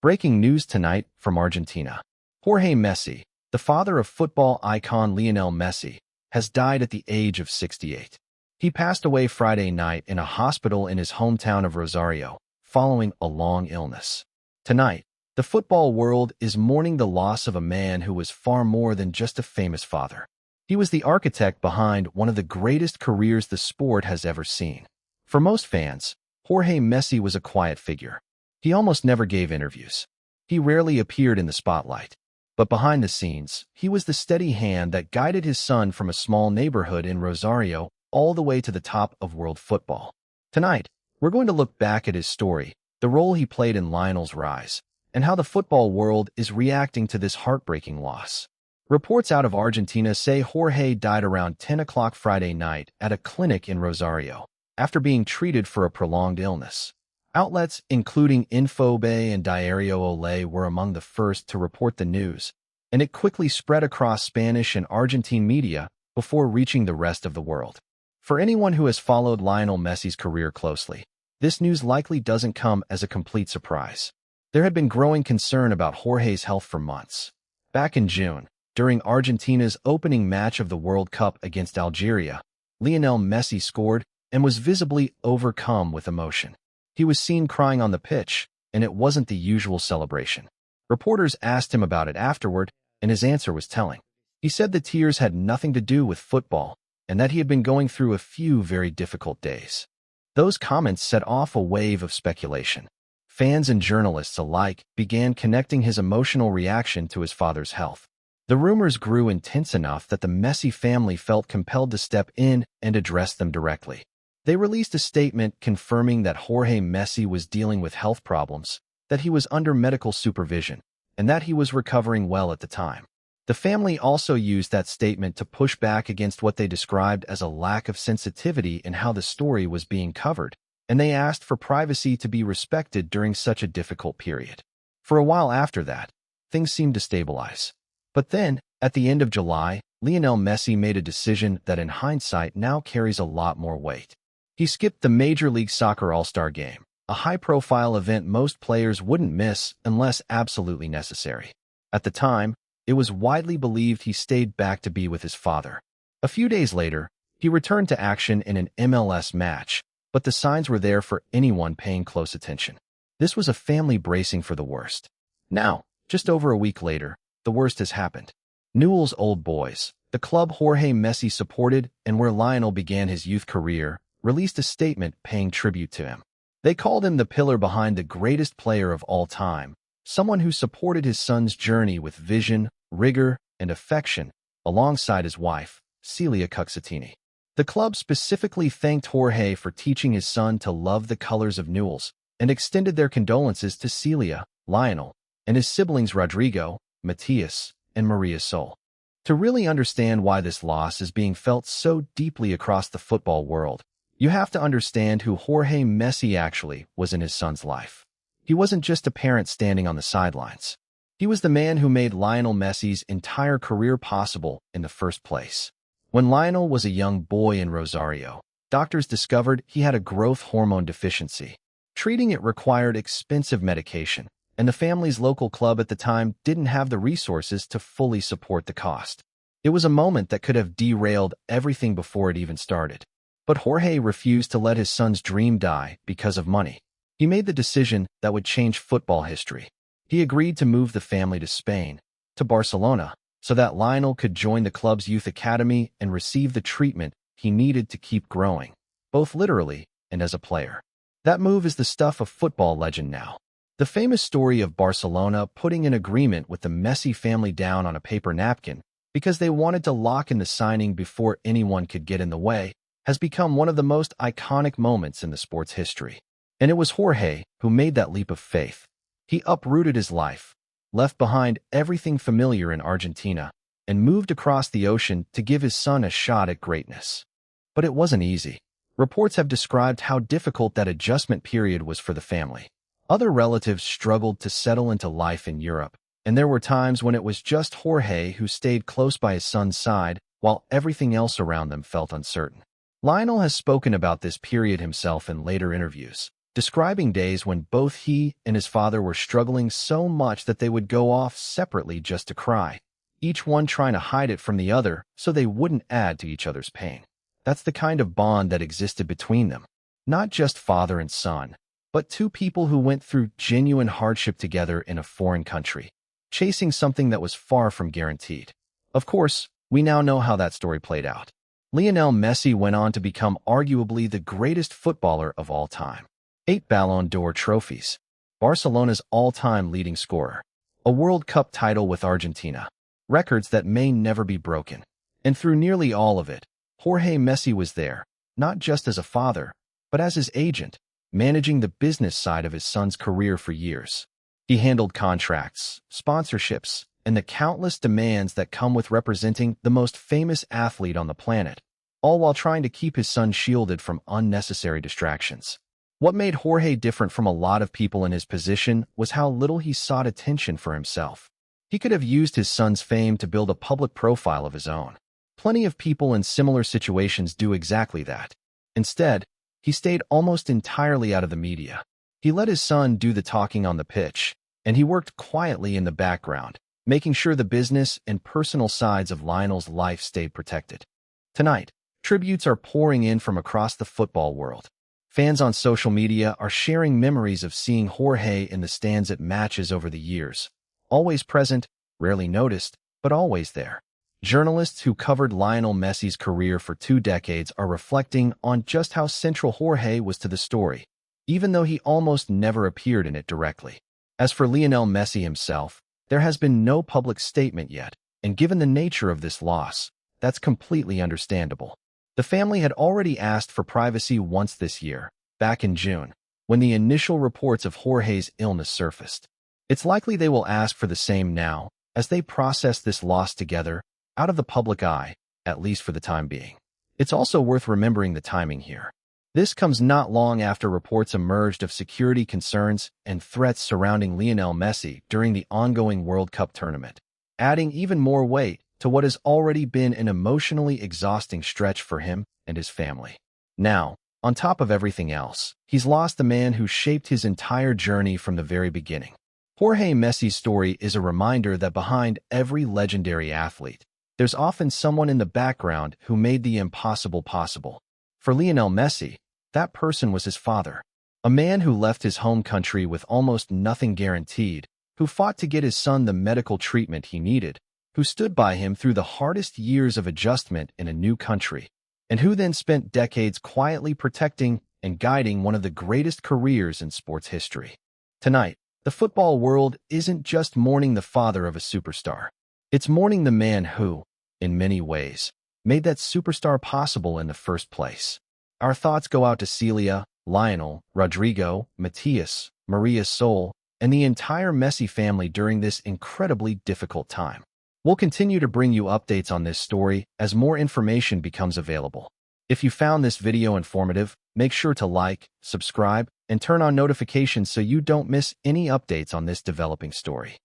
Breaking news tonight from Argentina. Jorge Messi, the father of football icon Lionel Messi, has died at the age of 68. He passed away Friday night in a hospital in his hometown of Rosario, following a long illness. Tonight, the football world is mourning the loss of a man who was far more than just a famous father. He was the architect behind one of the greatest careers the sport has ever seen. For most fans, Jorge Messi was a quiet figure. He almost never gave interviews. He rarely appeared in the spotlight. But behind the scenes, he was the steady hand that guided his son from a small neighborhood in Rosario all the way to the top of world football. Tonight, we're going to look back at his story, the role he played in Lionel's rise, and how the football world is reacting to this heartbreaking loss. Reports out of Argentina say Jorge died around 10 o'clock Friday night at a clinic in Rosario, after being treated for a prolonged illness. Outlets including Infobae and Diario Olé were among the first to report the news, and it quickly spread across Spanish and Argentine media before reaching the rest of the world. For anyone who has followed Lionel Messi's career closely, this news likely doesn't come as a complete surprise. There had been growing concern about Jorge's health for months. Back in June, during Argentina's opening match of the World Cup against Algeria, Lionel Messi scored and was visibly overcome with emotion. He was seen crying on the pitch, and it wasn't the usual celebration. Reporters asked him about it afterward, and his answer was telling. He said the tears had nothing to do with football, and that he had been going through a few very difficult days. Those comments set off a wave of speculation. Fans and journalists alike began connecting his emotional reaction to his father's health. The rumors grew intense enough that the Messi family felt compelled to step in and address them directly. They released a statement confirming that Jorge Messi was dealing with health problems, that he was under medical supervision, and that he was recovering well at the time. The family also used that statement to push back against what they described as a lack of sensitivity in how the story was being covered, and they asked for privacy to be respected during such a difficult period. For a while after that, things seemed to stabilize. But then, at the end of July, Lionel Messi made a decision that in hindsight now carries a lot more weight. He skipped the Major League Soccer All-Star Game, a high-profile event most players wouldn't miss unless absolutely necessary. At the time, it was widely believed he stayed back to be with his father. A few days later, he returned to action in an MLS match, but the signs were there for anyone paying close attention. This was a family bracing for the worst. Now, just over a week later, the worst has happened. Newell's Old Boys, the club Jorge Messi supported and where Lionel began his youth career, released a statement paying tribute to him. They called him the pillar behind the greatest player of all time, someone who supported his son's journey with vision, rigor, and affection, alongside his wife, Celia Cuxatini. The club specifically thanked Jorge for teaching his son to love the colors of Newell's and extended their condolences to Celia, Lionel, and his siblings Rodrigo, Matias, and Maria Sol. To really understand why this loss is being felt so deeply across the football world, you have to understand who Jorge Messi actually was in his son's life. He wasn't just a parent standing on the sidelines. He was the man who made Lionel Messi's entire career possible in the first place. When Lionel was a young boy in Rosario, doctors discovered he had a growth hormone deficiency. Treating it required expensive medication, and the family's local club at the time didn't have the resources to fully support the cost. It was a moment that could have derailed everything before it even started. But Jorge refused to let his son's dream die because of money. He made the decision that would change football history. He agreed to move the family to Spain, to Barcelona, so that Lionel could join the club's youth academy and receive the treatment he needed to keep growing, both literally and as a player. That move is the stuff of football legend now. The famous story of Barcelona putting an agreement with the Messi family down on a paper napkin because they wanted to lock in the signing before anyone could get in the way has become one of the most iconic moments in the sport's history. And it was Jorge who made that leap of faith. He uprooted his life, left behind everything familiar in Argentina, and moved across the ocean to give his son a shot at greatness. But it wasn't easy. Reports have described how difficult that adjustment period was for the family. Other relatives struggled to settle into life in Europe, and there were times when it was just Jorge who stayed close by his son's side while everything else around them felt uncertain. Lionel has spoken about this period himself in later interviews, describing days when both he and his father were struggling so much that they would go off separately just to cry, each one trying to hide it from the other so they wouldn't add to each other's pain. That's the kind of bond that existed between them. Not just father and son, but two people who went through genuine hardship together in a foreign country, chasing something that was far from guaranteed. Of course, we now know how that story played out. Lionel Messi went on to become arguably the greatest footballer of all time. 8 Ballon d'Or trophies, Barcelona's all-time leading scorer, a World Cup title with Argentina, records that may never be broken. And through nearly all of it, Jorge Messi was there, not just as a father, but as his agent, managing the business side of his son's career for years. He handled contracts, sponsorships, and the countless demands that come with representing the most famous athlete on the planet, all while trying to keep his son shielded from unnecessary distractions. What made Jorge different from a lot of people in his position was how little he sought attention for himself. He could have used his son's fame to build a public profile of his own. Plenty of people in similar situations do exactly that. Instead, he stayed almost entirely out of the media. He let his son do the talking on the pitch, and he worked quietly in the background, making sure the business and personal sides of Lionel's life stayed protected. Tonight, tributes are pouring in from across the football world. Fans on social media are sharing memories of seeing Jorge in the stands at matches over the years. Always present, rarely noticed, but always there. Journalists who covered Lionel Messi's career for 2 decades are reflecting on just how central Jorge was to the story, even though he almost never appeared in it directly. As for Lionel Messi himself, there has been no public statement yet, and given the nature of this loss, that's completely understandable. The family had already asked for privacy once this year, back in June, when the initial reports of Jorge's illness surfaced. It's likely they will ask for the same now, as they process this loss together, out of the public eye, at least for the time being. It's also worth remembering the timing here. This comes not long after reports emerged of security concerns and threats surrounding Lionel Messi during the ongoing World Cup tournament, adding even more weight to what has already been an emotionally exhausting stretch for him and his family. Now, on top of everything else, he's lost the man who shaped his entire journey from the very beginning. Jorge Messi's story is a reminder that behind every legendary athlete, there's often someone in the background who made the impossible possible. For Lionel Messi, that person was his father, a man who left his home country with almost nothing guaranteed, who fought to get his son the medical treatment he needed, who stood by him through the hardest years of adjustment in a new country, and who then spent decades quietly protecting and guiding one of the greatest careers in sports history. Tonight, the football world isn't just mourning the father of a superstar. It's mourning the man who, in many ways, made that superstar possible in the first place. Our thoughts go out to Celia, Lionel, Rodrigo, Matias, Maria Sol, and the entire Messi family during this incredibly difficult time. We'll continue to bring you updates on this story as more information becomes available. If you found this video informative, make sure to like, subscribe, and turn on notifications so you don't miss any updates on this developing story.